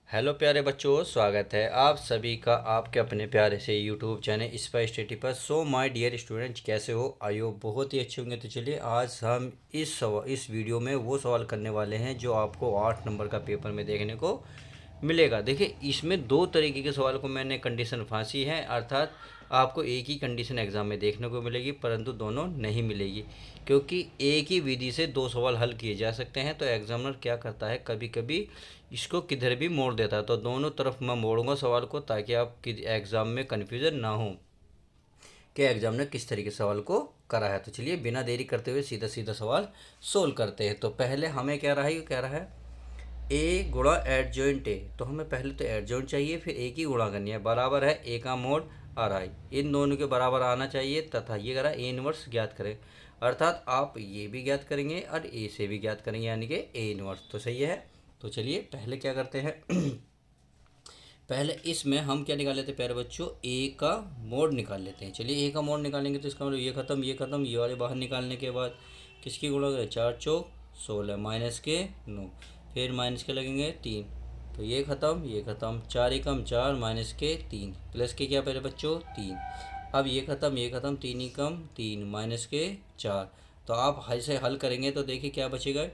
Hello प्यारे बच्चों, स्वागत है आप सभी का आपके अपने प्यारे से यूट्यूब चैनल स्पाइस स्टडी पर। सो माय डियर स्टूडेंट्स, कैसे हो? आई होप बहुत ही अच्छे होंगे। तो चलिए आज हम इस वीडियो में वो सवाल करने वाले हैं जो आपको 8 नंबर का पेपर में देखने को मिलेगा। देखिए, इसमें दो तरीके के सवाल को मैंने कंडीशन फांसी है, अर्थात आपको एक ही कंडीशन एग्जाम में देखने को मिलेगी परंतु दोनों नहीं मिलेगी, क्योंकि एक ही विधि से दो सवाल हल किए जा सकते हैं। तो एग्जामिनर क्या करता है, कभी कभी इसको किधर भी मोड़ देता है। तो दोनों तरफ मैं मोड़ूंगा सवाल को, ताकि आप एग्जाम में कन्फ्यूजन ना हो कि एग्जाम ने किस तरीके से सवाल को करा है। तो चलिए बिना देरी करते हुए सीधा सीधा सवाल सोल्व करते हैं। तो पहले हमें क्या रहा है, ये कह रहा है ए गुणा एडजॉइंट ए। तो हमें पहले तो एडजॉइंट चाहिए, फिर ए की गुणा करनी है। बराबर है ए का मोड आर आई, इन दोनों के बराबर आना चाहिए, तथा ये करा ए इनवर्स ज्ञात करें। अर्थात आप ये भी ज्ञात करेंगे और ए से भी ज्ञात करेंगे, यानी कि ए इनवर्स। तो सही है। तो चलिए पहले क्या करते हैं पहले इसमें हम क्या निकाल लेते हैं प्यारे बच्चों, ए का मोड निकाल लेते हैं। चलिए ए का मोड निकालेंगे तो इसका मतलब ये खत्म ये खत्म, ये वाले बाहर निकालने के बाद किसकी गुणा करें, 4 चौक 16 माइनस के 9, फिर माइनस के लगेंगे 3, तो ये खत्म ये खत्म, 4 एकम 4 माइनस के 3 प्लस के क्या प्यारे बच्चों 3। अब ये खत्म 3 एकम 3 माइनस के 4। तो आप ऐसे हल करेंगे तो देखिए क्या बचेगा,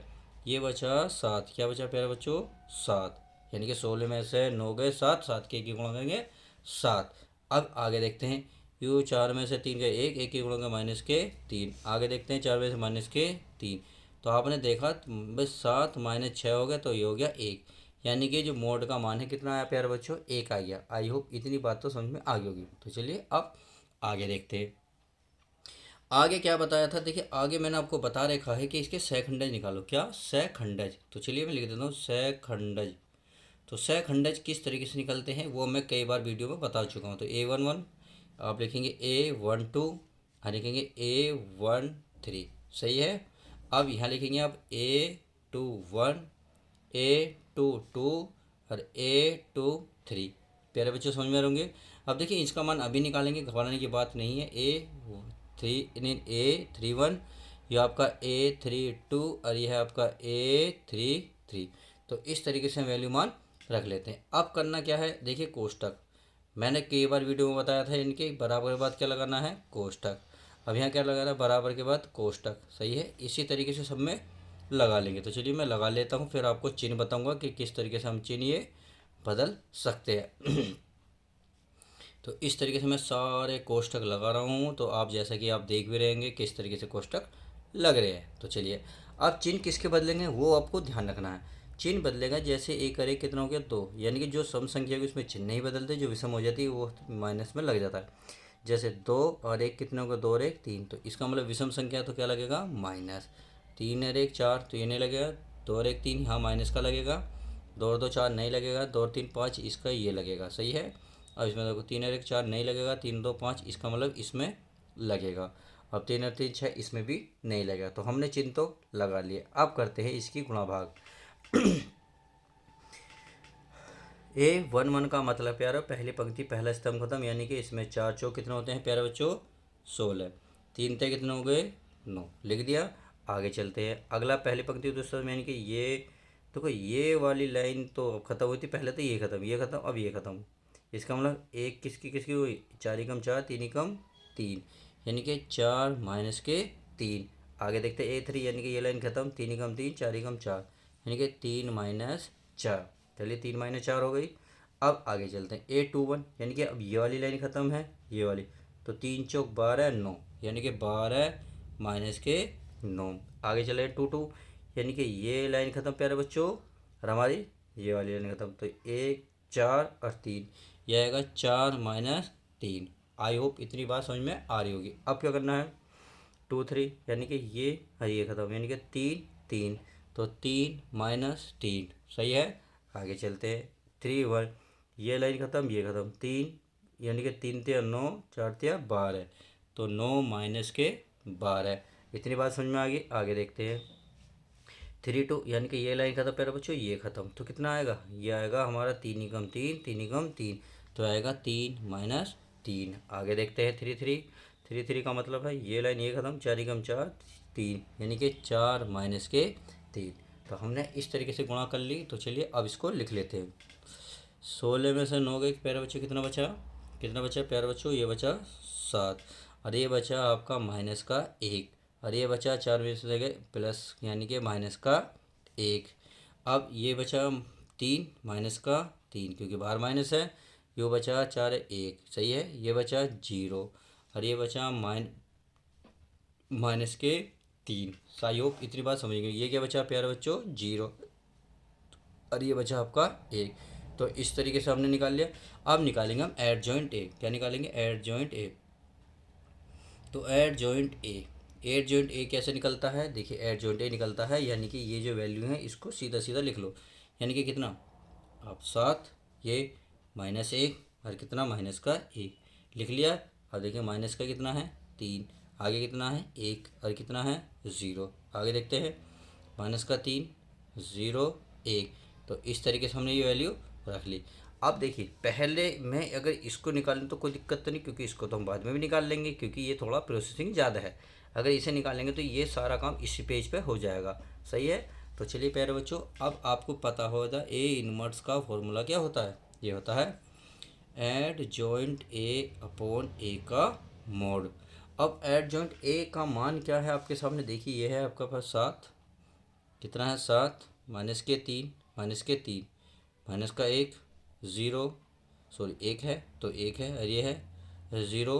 ये बचा 7। क्या बचा प्यारे बच्चों, 7। यानी कि 16 में से 9 गए 7, 7 के एक की गुणा करेंगे 7। अब आगे देखते हैं, यू 4 में से 3 गए 1, 1 की गुणा का माइनस के 3। आगे देखते हैं 4 में से माइनस के 3। तो आपने देखा बस 7 माइनस 6 हो गया, तो ये हो गया 1। यानी कि जो मोड का मान है कितना आया प्यारे बच्चों, 1 आ गया। आई होप इतनी बात तो समझ में आ गई होगी। तो चलिए अब आगे देखते हैं आगे क्या बताया था। देखिए आगे मैंने आपको बता रखा है कि इसके सहखंडज निकालो। क्या सहखंडज, तो चलिए मैं लिख देता हूँ सहखंडज। तो सहखंडज किस तरीके से निकलते हैं वो मैं कई बार वीडियो में बता चुका हूँ। तो A11 आप लिखेंगे, A12 यहाँ लिखेंगे, A13। सही है। अब यहाँ लिखेंगे आप A21 A22 और A23। प्यारे बच्चों समझ में आ रहे होंगे। अब देखिए इसका मान अभी निकालेंगे, घबराने की बात नहीं है। A31 ये आपका A32 और ये है आपका A33। तो इस तरीके से वैल्यू मान रख लेते हैं। अब करना क्या है, देखिए कोष्टक। मैंने कई बार वीडियो में बताया था, इनके बराबर के बाद क्या लगाना है, कोष्टक। अब यहाँ क्या लगाना है, बराबर के बाद कोष्टक। सही है। इसी तरीके से सब में लगा लेंगे। तो चलिए मैं लगा लेता हूँ, फिर आपको चिन्ह बताऊँगा कि किस तरीके से हम चिन्ह ये बदल सकते हैं तो इस तरीके से मैं सारे कोष्टक लगा रहा हूँ। तो आप जैसा कि आप देख भी रहेंगे किस तरीके से कोष्टक लग रहे हैं। तो चलिए अब चिन्ह किसके बदलेंगे वो आपको ध्यान रखना है। चिन्ह बदलेगा जैसे एक और एक कितना हो गया 2, यानी कि जो सम संख्या होगी उसमें चिन्ह नहीं बदलते, जो विषम हो जाती है वो माइनस में लग जाता है। जैसे 2 और 1 कितना होगा, 2 और 1 3, तो इसका मतलब विषम संख्या तो क्या लगेगा, माइनस। 3 और 1 4, तो ये नहीं लगेगा। 2 और 1 3, यहाँ माइनस का लगेगा। 2 और 2 4 नहीं लगेगा। 2 और 3 5, इसका ये लगेगा। सही है। अब इसमें देखो 3 और 1 4 नहीं लगेगा। 3 2 5, इसका मतलब इसमें लगेगा। अब 3 और 3 6, इसमें भी नहीं लगेगा। तो हमने चिन्ह तो लगा लिए। अब करते हैं इसकी गुणा भाग A11 का मतलब प्यारा पहली पंक्ति पहला स्तंभ खत्म, यानी कि इसमें 4 चौक कितने होते हैं प्यारे बच्चों, 16। 3 ते कितने हो गए, 9। लिख दिया। आगे चलते हैं, अगला पहली पंक्ति दूसरा स्तंभ, यानी कि ये देखो ये वाली लाइन तो अब खत्म हुई थी, पहले तो ये खत्म अब ये खत्म। इसका मतलब एक किसकी किसकी हुई, 4 एकम 4 3 एकम 3, यानी कि 4 माइनस के 3। आगे देखते हैं A3, यानी कि ये लाइन खत्म, 3 एकम 3 4 एकम 4, यानी कि 3 माइनस 4। चलिए 3 माइनस 4 हो गई। अब आगे चलते हैं A21, यानी कि अब ये वाली लाइन खत्म है ये वाली, तो 3 चौक 12 9, यानी कि 12 माइनस के 9। आगे चले 22, यानी कि ये लाइन खत्म प्यारे बच्चों और हमारी ये वाली लाइन खत्म, तो 1 4 और 3, यह आएगा 4 माइनस 3। आई होप इतनी बात समझ में आ रही होगी। अब क्या करना है, 2 3, यानी कि ये खत्म, यानी कि 3 3, तो 3 माइनस 3। सही है। आगे चलते हैं 3 1, ये लाइन खत्म ये खत्म, 3 यानी कि 3 ते 9 4 ते 12, तो 9 माइनस के 12। इतनी बात समझ में आ गई। आगे देखते हैं 3 2, यानी कि ये लाइन खत्म प्यारे बच्चों ये खत्म, तो कितना आएगा, ये आएगा हमारा 3 एकम 3 3 एकम 3, तो आएगा 3 माइनस 3। आगे देखते हैं 3 3, 3 3 का मतलब है ये लाइन ये खत्म, 4 एकम 4 3, यानी कि 4 माइनस के 3। तो हमने इस तरीके से गुणा कर ली। तो चलिए अब इसको लिख लेते हैं। 16 में से 9 गए प्यारे बच्चों, कितना बचा, कितना बचा प्यारे बच्चों, ये बचा 7। और ये बचा आपका माइनस का 1। और ये बचा 4 में से गए प्लस यानी कि माइनस का 1। अब ये बचा 3 माइनस का 3 क्योंकि बाहर माइनस है। ये बचा 4 1 सही है। ये बचा 0 और ये बचा माइनस के 3। आई होप इतनी बात समझ गए। ये क्या बचा प्यारे बच्चों, 0 और ये बचा आपका 1। तो इस तरीके से हमने निकाल लिया। अब निकालेंगे हम एड जॉइंट ए। क्या निकालेंगे, एड जॉइंट ए। तो एड जॉइंट ए, एड जॉइंट ए कैसे निकलता है, देखिए एड जॉइंट ए निकलता है यानी कि ये जो वैल्यू है इसको सीधा सीधा लिख लो। यानी कि कितना, आप 7, ये -1 और कितना माइनस का 1 लिख लिया। अब देखिए माइनस का कितना है 3, आगे कितना है 1 और कितना है 0। आगे देखते हैं माइनस का 3 0 1। तो इस तरीके से हमने ये वैल्यू रख ली। अब देखिए पहले मैं अगर इसको निकालें तो कोई दिक्कत तो नहीं, क्योंकि इसको तो हम बाद में भी निकाल लेंगे क्योंकि ये थोड़ा प्रोसेसिंग ज़्यादा है। अगर इसे निकालेंगे तो ये सारा काम इसी पेज पे हो जाएगा, सही है। तो चलिए प्यारे बच्चों, अब आपको पता होगा ए इनवर्स का फॉर्मूला क्या होता है। ये होता है एड जॉइंट ए अपॉन ए का मॉड। अब एड जॉइंट ए का मान क्या है आपके सामने, देखिए ये है आपका पास 7, कितना है 7 माइनस के 3 माइनस के 3 माइनस का 1 0 सॉरी 1 है तो 1 है और ये है 0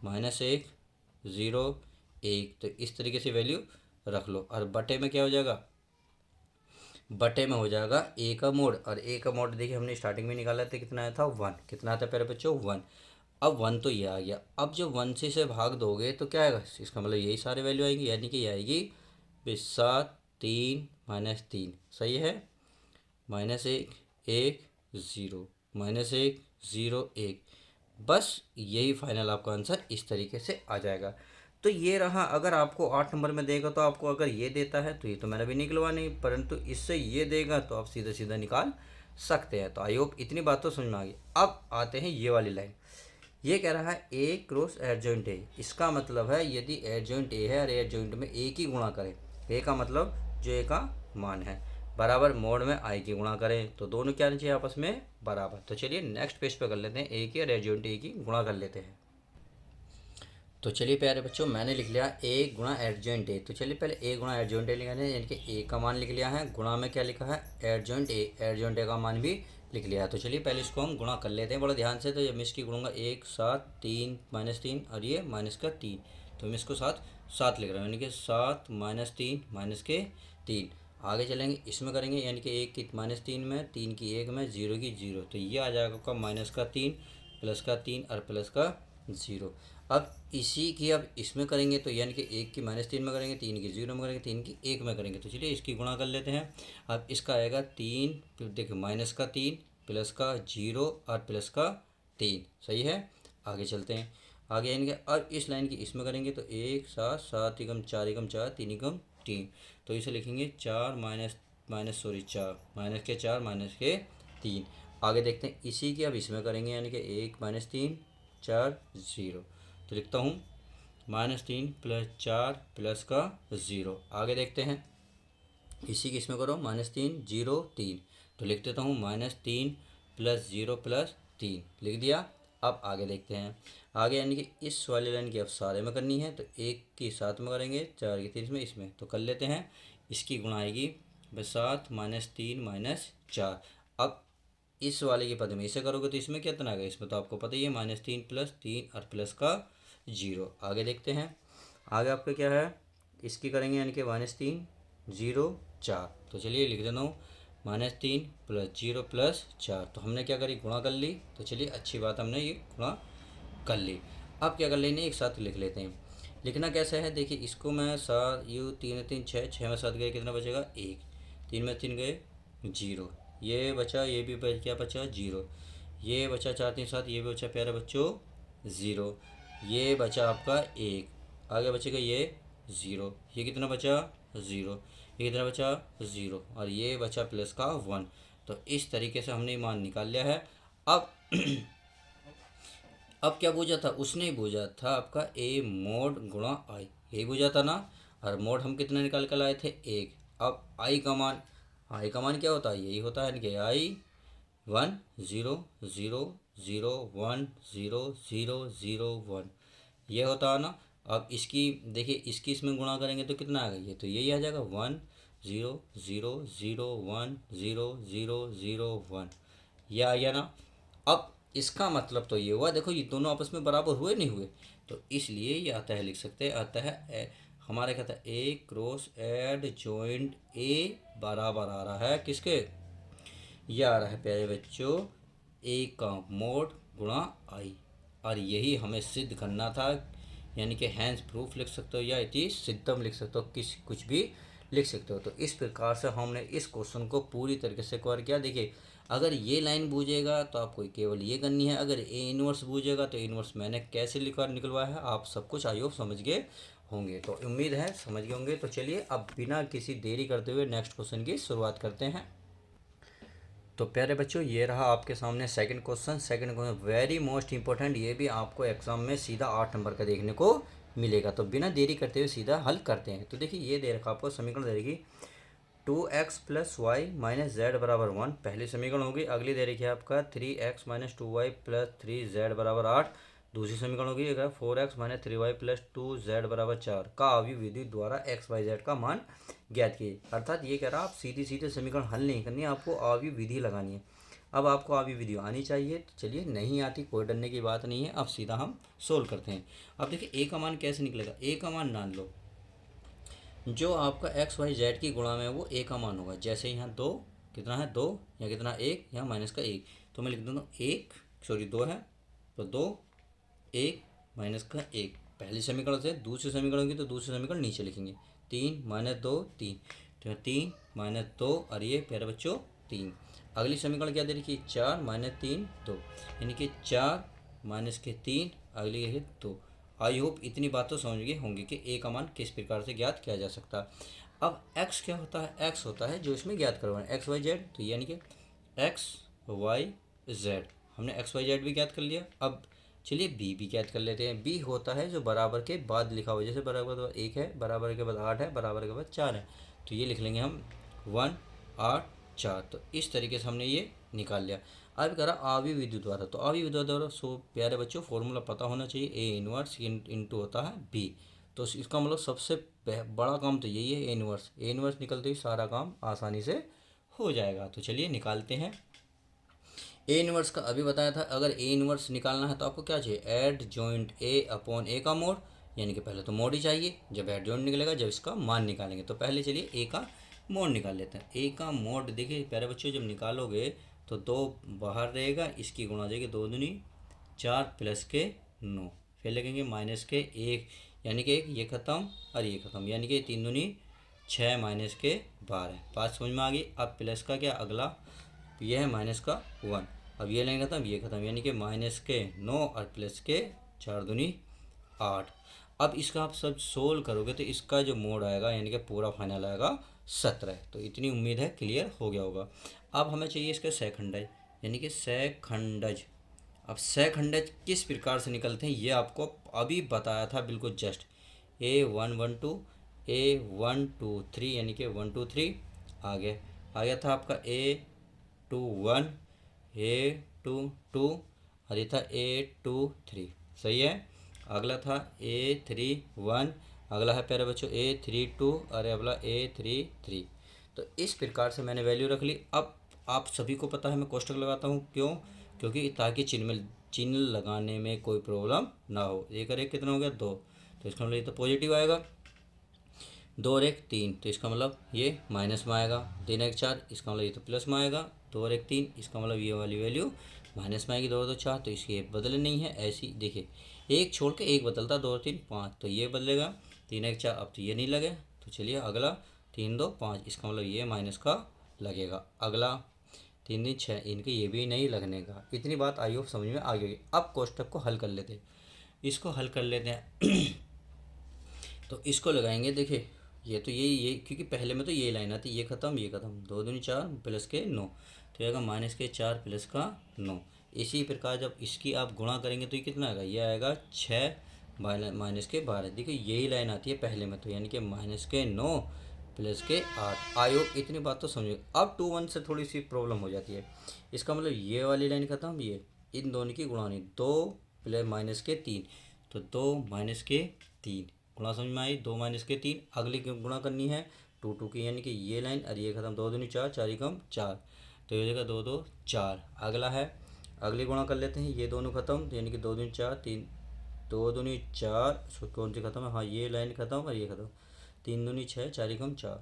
-1 0 1। तो इस तरीके से वैल्यू रख लो और बटे में क्या हो जाएगा, बटे में हो जाएगा ए का मोड। और ए का मोड देखिए हमने स्टार्टिंग में निकाला था, कितना आया था 1, कितना आता है प्यारे बच्चों 1। अब 1 तो ये आ गया। अब जब 1 से इसे भाग दोगे तो क्या आएगा, इसका मतलब यही सारे वैल्यू आएंगी, यानी कि ये आएगी 7 3 -3 सही है, -1 1 0 -1 0 1। बस यही फाइनल आपका आंसर इस तरीके से आ जाएगा। तो ये रहा। अगर आपको 8 नंबर में देगा तो आपको अगर ये देता है तो ये तो मैंने भी निकलवा नहीं, परंतु इससे ये देगा तो आप सीधा सीधा निकाल सकते हैं। तो आई होप इतनी बात तो समझ में आ गई। अब आते हैं ये वाली लाइन। ये कह रहा है ए क्रॉस एडजॉइंट ए। इसका मतलब है यदि एडजॉइंट ए है और एडजॉइंट में ए की गुणा करें, ए का मतलब जो ए का मान है बराबर मोड में आई की गुणा करें, तो दोनों क्या आना चाहिए आपस में बराबर। तो चलिए नेक्स्ट पेज पे कर लेते हैं, ए की और एडजॉइंट ए की गुणा कर लेते हैं। तो चलिए प्यारे बच्चों, मैंने लिख लिया ए गुणा एडजॉइंट ए। तो चलिए पहले ए गुणा एडजॉइंट ए लिखा है, यानी कि ए का मान लिख लिया है, गुणा में क्या लिखा है एडजॉइंट ए, एडजॉइंट ए का मान भी लिख लिया है। तो चलिए पहले इसको हम गुणा कर लेते हैं बड़ा ध्यान से। तो ये मैं इसकी गुणूंगा 1 7 3 -3 और ये माइनस का 3। तो मैं इसको 7 7 लिख रहा हूँ, यानी कि 7 -3 माइनस के 3। आगे चलेंगे इसमें करेंगे, यानी कि 1 की -3 में, 3 की 1 में, 0 की 0। तो ये आ जाएगा आपका माइनस का 3 प्लस का 3 और प्लस का 0। अब इसी की अब इसमें करेंगे तो यानी कि 1 की -3 में करेंगे, 3 की 0 में करेंगे, 3 की 1 में करेंगे। तो चलिए इसकी गुणा कर लेते हैं। अब इसका आएगा 3, देखिए माइनस का 3 प्लस का 0 और प्लस का 3 सही है। आगे चलते हैं, आगे यानी कि अब इस लाइन की इसमें करेंगे तो 1 7 7 एकम 4 एकम 4 3 एकम 3। तो इसे लिखेंगे 4 4 माइनस के 4 माइनस के 3। आगे देखते हैं इसी की अब इसमें करेंगे, यानी कि 1 -3 4 0। तो लिखता हूँ -3 प्लस 4 प्लस का 0। आगे देखते हैं इसी की इसमें करो -3 0 3। तो लिख देता हूँ -3 प्लस 0 प्लस 3 लिख दिया। अब आगे देखते हैं, आगे यानी कि इस वाली लाइन की अब सारे में करनी है। तो 1 की 7 में करेंगे, 4 की 3 में, इसमें तो कर लेते हैं। इसकी गुणा आएगी 7 -3 -4। अब इस वाले के पद में इसे करोगे तो इसमें कितना आ गया, इसमें तो आपको पता ही है -3 प्लस 3 और प्लस का 0। आगे देखते हैं, आगे आपका क्या है, इसकी करेंगे यानी कि -3 0 4। तो चलिए लिख देता हूँ -3 प्लस 0 प्लस 4। तो हमने क्या करी, गुणा कर ली। तो चलिए अच्छी बात, हमने ये गुणा कर ली। अब क्या कर लेंगे, एक साथ लिख लेते हैं। लिखना कैसे है, देखिए इसको मैं 7 यू 3 3 6 6 में 7 गए, कितना बचेगा 1, 3 में 3 गए 0, ये बचा, ये भी बच, क्या बचा 0, ये बचा 4 3 7, ये भी बचा प्यारे बच्चों 0, ये बचा आपका 1, आगे बचेगा ये 0, ये कितना बचा 0, ये कितना बचा 0 और ये बचा प्लस का 1। तो इस तरीके से हमने मान निकाल लिया है। अब अब क्या पूछा था उसने, ही पूछा था आपका ए मोड गुणा आई, यही पूछा था ना। और मोड हम कितना निकाल कर लाए थे 1। अब आई का मान, आई का मान क्या होता है, यही होता है कि आई 1 0 0 0 1 0 0 0 1, ये होता है ना। अब इसकी देखिए, इसकी इसमें गुणा करेंगे तो कितना आएगा, ये तो यही आ जाएगा 1 0 0 0 1 0 0 0 1, ये आ गया ना। अब इसका मतलब तो ये हुआ, देखो ये दोनों आपस में बराबर हुए नहीं हुए, तो इसलिए ये आता है, लिख सकते हैं, आता है हमारा क्या था, ए क्रॉस एड जॉइंट ए बराबर आ रहा है किसके, ये आ रहा है प्यारे बच्चों, ए का मोड गुणा आई। और यही हमें सिद्ध करना था, यानी कि हैंस प्रूफ लिख सकते हो या इति सिद्धम लिख सकते हो, कुछ भी लिख सकते हो। तो इस प्रकार से हमने इस क्वेश्चन को पूरी तरीके से कवर किया। देखिए, अगर ये लाइन बूझेगा तो आपको केवल ये करनी है, अगर ए इनवर्स बूझेगा तो इनवर्स मैंने कैसे लिखा निकलवाया है, आप सब कुछ आई होप समझ गए होंगे। तो उम्मीद है समझ गए होंगे। तो चलिए अब बिना किसी देरी करते हुए नेक्स्ट क्वेश्चन की शुरुआत करते हैं। तो प्यारे बच्चों, ये रहा आपके सामने second question. Second question very most important, ये भी आपको एग्जाम में सीधा 8 नंबर का देखने को मिलेगा। तो बिना देरी करते हुए सीधा हल करते हैं। तो देखिए, ये दे रखा आपको समीकरण दे रखी 2x plus Y minus Z बराबर 1, पहली समीकरण होगी। अगली दे रखी है आपका 3x minus 2y plus 3z बराबर 8, दूसरी समीकरण होगी। अगर 4x minus 3y plus 2z बराबर 4 का अवयव विधि द्वारा एक्स वाई जेड का मान ज्ञात किए। अर्थात ये कह रहा, आप सीधी सीधे समीकरण हल नहीं करनी है, आपको अवयव विधि लगानी है। अब आपको अवयव विधि आनी चाहिए, तो चलिए नहीं आती कोई डरने की बात नहीं है। अब सीधा हम सोल्व करते हैं। अब देखिए, ए का मान कैसे निकलेगा, ए का मान मान लो जो आपका एक्स वाई जेड की गुणा में वो ए का मान होगा। जैसे यहाँ दो कितना है, दो, या कितना एक, यहाँ माइनस का एक, तो मैं लिख दूँगा एक, सॉरी दो है तो दो, एक माइनस का एक, पहली समीकरण से। दूसरी समीकरण की तो दूसरी समीकरण नीचे लिखेंगे, 3 माइनस 2 3, तो 3 माइनस 2 और ये प्यारे बच्चों 3। अगली समीकरण क्या दे रखी है, 4 माइनस 3 2, यानी कि 4 माइनस के 3, अगली है 2। आई होप इतनी बात तो समझ गए होंगे कि ए का मान किस प्रकार से ज्ञात किया जा सकता है। अब एक्स क्या होता है, एक्स होता है जो इसमें ज्ञात करवाना है, एक्स वाई जेड, तो यानी कि एक्स वाई जेड, हमने एक्स वाई जेड भी ज्ञात कर लिया। अब चलिए बी भी ज्ञात कर लेते हैं। बी होता है जो बराबर के बाद लिखा हुआ, जैसे बराबर के बाद एक है, बराबर के बाद 8 है, बराबर के बाद 4 है, तो ये लिख लेंगे हम 1 8 4। तो इस तरीके से हमने ये निकाल लिया। अब करा अवयव विधि द्वारा, तो अवयव विधि द्वारा सो प्यारे बच्चों फॉर्मूला पता होना चाहिए, ए इनवर्स इंटू होता है बी। तो इसका मतलब सबसे बड़ा काम तो यही है, ए इनवर्स निकलते ही सारा काम आसानी से हो जाएगा। तो चलिए निकालते हैं। ए इनवर्स का अभी बताया था, अगर ए इनवर्स निकालना है तो आपको क्या चाहिए, एड जॉइंट ए अपॉन ए का मोड, यानी कि पहले तो मोड ही चाहिए, जब एड जॉइंट निकलेगा जब इसका मान निकालेंगे। तो पहले चलिए ए का मोड निकाल लेते हैं। ए का मोड देखिए प्यारे बच्चों, जब निकालोगे तो दो बाहर रहेगा, इसकी गुणा हो जाएगी, 2 दूनी 4 प्लस के 9, फिर लगेंगे माइनस के 1, यानी कि एक ये खत्म और ये खत्म, यानी कि 3 दूनी 6 माइनस के 12, 5 समझ में आ गई। अब प्लस का क्या अगला, ये है माइनस का 1, अब ये लेंगे खत्म, ये खत्म, यानी कि माइनस के 9 और प्लस के 4 दूनी 8। अब इसका आप सब सोल्व करोगे तो इसका जो मोड आएगा, यानी कि पूरा फाइनल आएगा 17। तो इतनी उम्मीद है क्लियर हो गया होगा। अब हमें चाहिए इसका सेखंडज, यानी कि सेखंडज। अब सेखंडज किस प्रकार से निकलते हैं ये आपको अभी बताया था बिल्कुल जस्ट, A1 1 2 A1 2 3, यानी कि 1 2 3 आ गया था आपका A2 1 A2 2 और ये था A2 3, सही है। अगला था A3 1, अगला है प्यारे बच्चों A3 2 और अगला A3 3। तो इस प्रकार से मैंने वैल्यू रख ली। अब आप सभी को पता है मैं कोष्टक लगाता हूँ, क्यों, क्योंकि ताकि चिन्ह लगाने में कोई प्रॉब्लम ना हो। एक और एक कितना हो गया, 2, तो इसका मतलब ये तो पॉजिटिव आएगा, 2 और 1 3, तो इसका मतलब ये माइनस में आएगा, 3 1 4, इसका मतलब ये तो प्लस में आएगा, 2 और 1 3, इसका मतलब ये वाली वैल्यू माइनस में आएगी, 2 और 2 4, तो इसकी बदल नहीं है ऐसी। देखिए एक छोड़ के एक बदलता, 2 और 3 5, तो ये बदलेगा, 3 1 4, अब तो ये नहीं लगे, तो चलिए अगला 3 2 5, इसका मतलब ये माइनस का लगेगा। अगला 3 3 6, इनके ये भी नहीं लगने का। इतनी बात आई होप समझ में आ गई। अब कोष्टक को हल कर लेते हैं, इसको हल कर लेते हैं। तो इसको लगाएंगे, देखिए ये तो ये क्योंकि पहले में तो ये लाइन आती, ये खत्म ये खत्म, 2 दूनी 4 प्लस के 9, तो आएगा माइनस के 4 प्लस का 9। इसी प्रकार जब इसकी आप गुणा करेंगे तो ये कितना आएगा, ये आएगा 6 माइनस के 12। देखिए यही लाइन आती है पहले में, तो यानी कि माइनस के 9 प्लस के 8। आई होप इतनी बात तो समझो। अब 2 1 से थोड़ी सी प्रॉब्लम हो जाती है। इसका मतलब ये वाली लाइन खत्म, ये इन दोनों की गुणा नहीं, 2 प्लस माइनस के 3, तो 2 माइनस के 3 गुणा समझ में आई। 2 माइनस के 3 अगली गुणा करनी है 2 2 की, यानी कि ये लाइन और ये खत्म, 2 दूनी 4, 4 एकम 4, तो ये जगह 2 2 4। अगला है, अगली गुणा कर लेते हैं, ये दोनों खत्म, यानी कि 2 दूनी 4, 3 2 दूनी 4, कौन सी खत्म है, हाँ ये लाइन खत्म और ये खत्म, 3 दूनी 6, 4 एकम 4,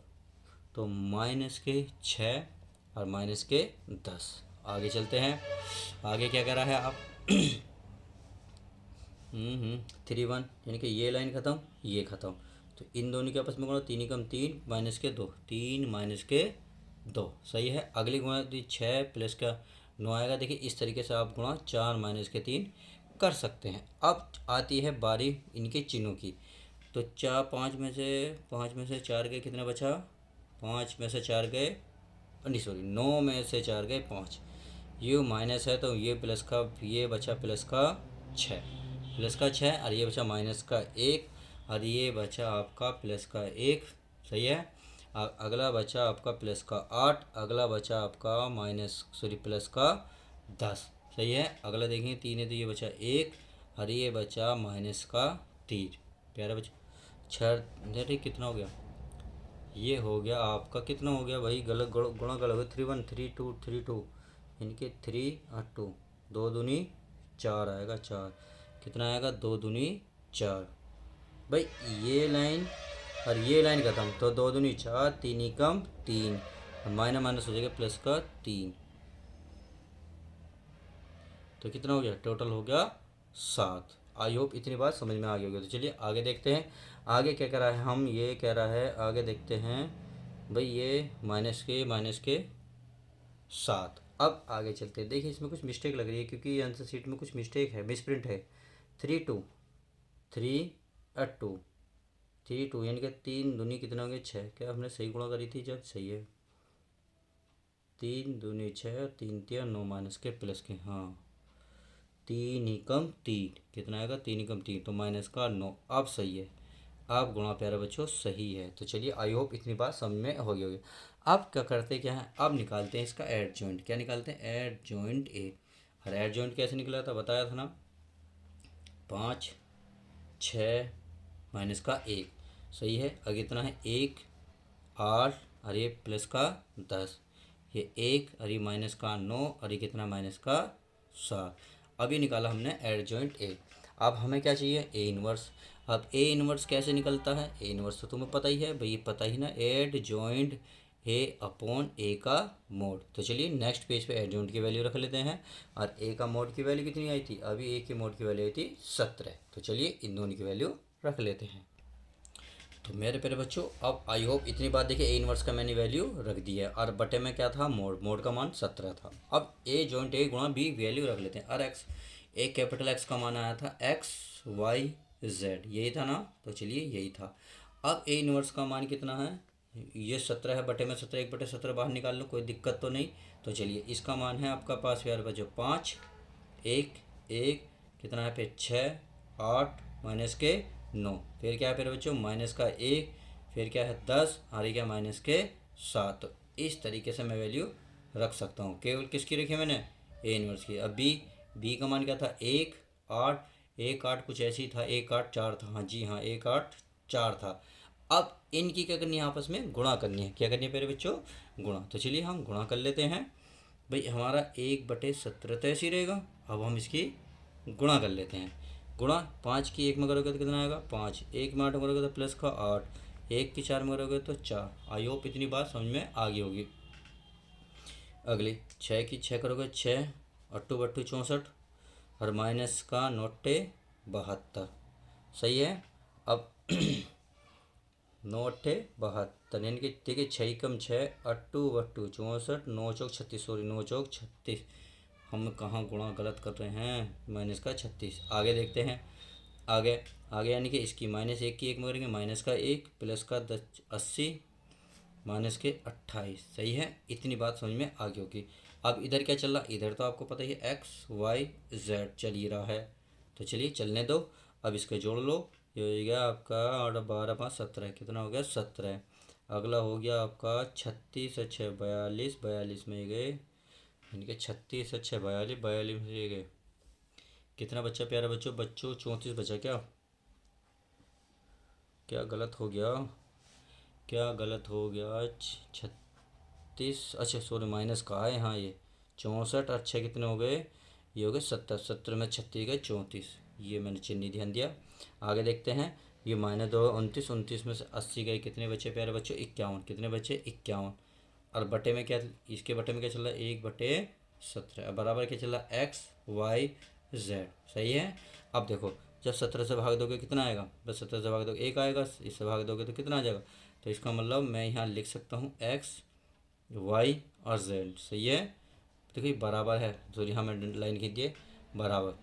तो माइनस के 6 और माइनस के 10। आगे चलते हैं, आगे क्या कह रहा है आप 3 1, यानी कि ये लाइन ख़त्म, ये ख़त्म, तो इन दोनों के आपस में गुणा, 3 एकम 3 माइनस के 2, 3 माइनस के 2, सही है। अगली गुणा 6 प्लस का 9 आएगा। देखिए इस तरीके से आप गुणा 4 माइनस के 3 कर सकते हैं। अब आती है बारी इनके चिन्हों की, तो 5 में से 4 गए, कितना बचा, 5 में से 4 गए, नहीं सॉरी 9 में से 4 गए 5, ये माइनस है तो ये प्लस का, ये बचा प्लस का 6, प्लस का 6 और ये बचा माइनस का 1 और ये बचा आपका प्लस का 1, सही है। अगला बचा आपका प्लस का 8, अगला बचा आपका प्लस का 10, सही है। अगला देखेंगे 3 है तो ये बचा 1 और ये बचा माइनस का 3, प्यारा बचा 6, ठीक कितना हो गया, ये हो गया आपका, कितना हो गया भाई, गलत गुणा गलत हो गया, 3 1 3 2 3 2, इनके 3 और 2, 2 दूनी 4 आएगा 4, कितना आएगा 2 दूनी 4, भाई ये लाइन और ये लाइन खत्म, तो 2 दूनी 4, 3 एकम 3, माइनस माइनस हो जाएगा प्लस का 3, तो कितना हो गया, टोटल हो गया 7। आई होप इतनी बात समझ में आ गई होगी। तो चलिए आगे देखते हैं, आगे क्या कह रहा है, हम ये कह रहा है, आगे देखते हैं भाई, ये माइनस के 7। अब आगे चलते हैं, देखिए इसमें कुछ मिस्टेक लग रही है, क्योंकि आंसर शीट में कुछ मिस्टेक है, मिसप्रिंट है। 3 2 3 और 2 3 2, यानी कि 3 दूनी कितना हो गया 6, क्या हमने सही गुणा करी थी, जब सही है, 3 दूनी 6 और 3 3 9 माइनस के प्लस के, हाँ 3 एकम 3, कितना आएगा 3 एकम 3, तो माइनस का 9, अब सही है, आप गुणा प्यारे बच्चों सही है। तो चलिए आई होप इतनी बात समझ में हो गई होगी। अब क्या करते क्या है, अब निकालते हैं इसका एड जॉइंट, क्या निकालते हैं, एड जॉइंट ए। और एड जॉइंट कैसे निकला था, बताया था ना, 5 6 माइनस का 1, सही है। अब कितना है 1 8 और ये प्लस का 10, ये 1 और ये माइनस का 9 और ये कितना माइनस का 7। अब ये निकाला हमने एड जॉइंट ए। अब हमें क्या चाहिए, ए इनवर्स। अब ए इनवर्स कैसे निकलता है, ए इनवर्स तो तुम्हें पता ही है भाई, पता ही ना, एड जॉइंट ए अपॉन ए का मोड। तो चलिए नेक्स्ट पेज पे एड जॉइंट की वैल्यू रख लेते हैं, और ए का मोड की वैल्यू कितनी आई थी, अभी ए की मोड की वैल्यू आई थी 17। तो चलिए इन दोनों की वैल्यू रख लेते हैं। तो मेरे प्यारे बच्चों, अब आई होप इतनी बात, देखिए ए इनवर्स का मैंने वैल्यू रख दी है, और बटे में क्या था, मोड, मोड का मान 17 था। अब ए जॉइंट ए गुणा बी वैल्यू रख लेते हैं, और एक्स, ए कैपिटल एक्स का मान आया था एक्स वाई जेड, यही था ना, तो चलिए यही था। अब ए इनवर्स का मान कितना है, ये 17 है, बटे में 17, 1/17 बाहर निकाल लो, कोई दिक्कत तो नहीं। तो चलिए इसका मान है आपका पास प्यारे बच्चों 5 1 1, कितना है फिर 6 8 माइनस के 9, फिर क्या है फिर बच्चों माइनस का 1, फिर क्या है 10, और ये क्या माइनस के 7। तो इस तरीके से मैं वैल्यू रख सकता हूँ। केवल किसकी रखी है मैंने, ए इनवर्स की। अब बी का मान क्या था, 1 8, 1 8 कुछ ऐसी था, 1 8 4 था, हाँ जी हाँ 1 8 4 था। अब इनकी क्या करनी है, आपस में गुणा करनी है, क्या करनी है मेरे बच्चों, गुणा। तो चलिए हम गुणा कर लेते हैं भाई, हमारा 1/17 तो ऐसे ही रहेगा। अब हम इसकी गुणा कर लेते हैं, गुणा 5 की 1 में करोगे तो कितना आएगा 5, 1 में 8 में करोगे तो प्लस का 8, 1 की 4 में करोगे तो 4। आई होप इतनी बात समझ में आ गई होगी। अगली 6 की 6 करोगे 6, 8 बट्टू 64, और माइनस का नोटे 72, सही है। अब 9 8 72, यानी कि देखिए 6 कम 6, 8 बट्टू 64, 9 चौक 36, सॉरी 9 चौक 36, हम कहाँ गुणा गलत कर रहे हैं, माइनस का 36। आगे देखते हैं, आगे आगे यानी कि इसकी माइनस 1 की 1 में करेंगे, माइनस का 1 प्लस का 10 80 माइनस के 28, सही है। इतनी बात समझ में आ गई होगी। अब इधर क्या चल रहा, इधर तो आपको पता ही है एक्स वाई जेड चल ही रहा है, तो चलिए चलने दो। अब इसके जोड़ लो, ये हो गया आपका, और 12 5 17, कितना हो गया 17। अगला हो गया आपका 36 और 6 42, 42 में ये गए, इनके 36 और 6 42, 42 में ये गए, कितना बच्चा प्यारे बच्चों? बच्चों 34 बचा क्या? क्या गलत हो गया? क्या गलत हो गया? 36, अच्छा सॉरी माइनस कहा है, हाँ ये 64 और 6 कितने हो गए? ये हो गए 70, 70 में 36 गए 34, ये मैंने चिन्ह ध्यान दिया। आगे देखते हैं, ये -2 29, 29 में से 80 गए, कितने बचे प्यारे बच्चों? 51, कितने बचे? 51। और बटे में क्या, इसके बटे में क्या चल रहा है? 1/17। अब बराबर क्या चल रहा है? एक्स वाई जेड, सही है। अब देखो, जब 17 से भाग दोगे कितना आएगा? बस 17 से भाग दोगे 1 आएगा, इससे भाग दोगे तो कितना आ जाएगा? तो इसका मतलब मैं यहाँ लिख सकता हूँ एक्स वाई और जेड, सही है। देखो ये बराबर है, तो यहाँ मैं लाइन खींच दिए बराबर।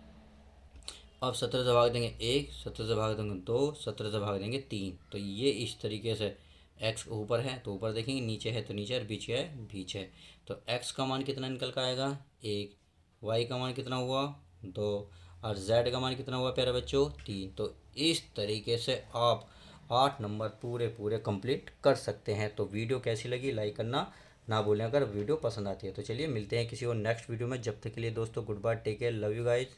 अब 17 से भाग देंगे 1, 17 से भाग देंगे 2, 17 से भाग देंगे 3, तो ये इस तरीके से एक्स ऊपर है तो ऊपर देखेंगे, नीचे है तो नीचे, और बीच है बीच है। तो एक्स का मान कितना निकल कर आएगा? 1। वाई का मान कितना हुआ? 2। और जेड का मान कितना हुआ प्यारे बच्चों? 3। तो इस तरीके से आप 8 नंबर पूरे पूरे कंप्लीट कर सकते हैं। तो वीडियो कैसी लगी लाइक करना ना भूलें अगर वीडियो पसंद आती है। तो चलिए मिलते हैं किसी और नेक्स्ट वीडियो में, जब तक के लिए दोस्तों goodbye, take care, love you guys.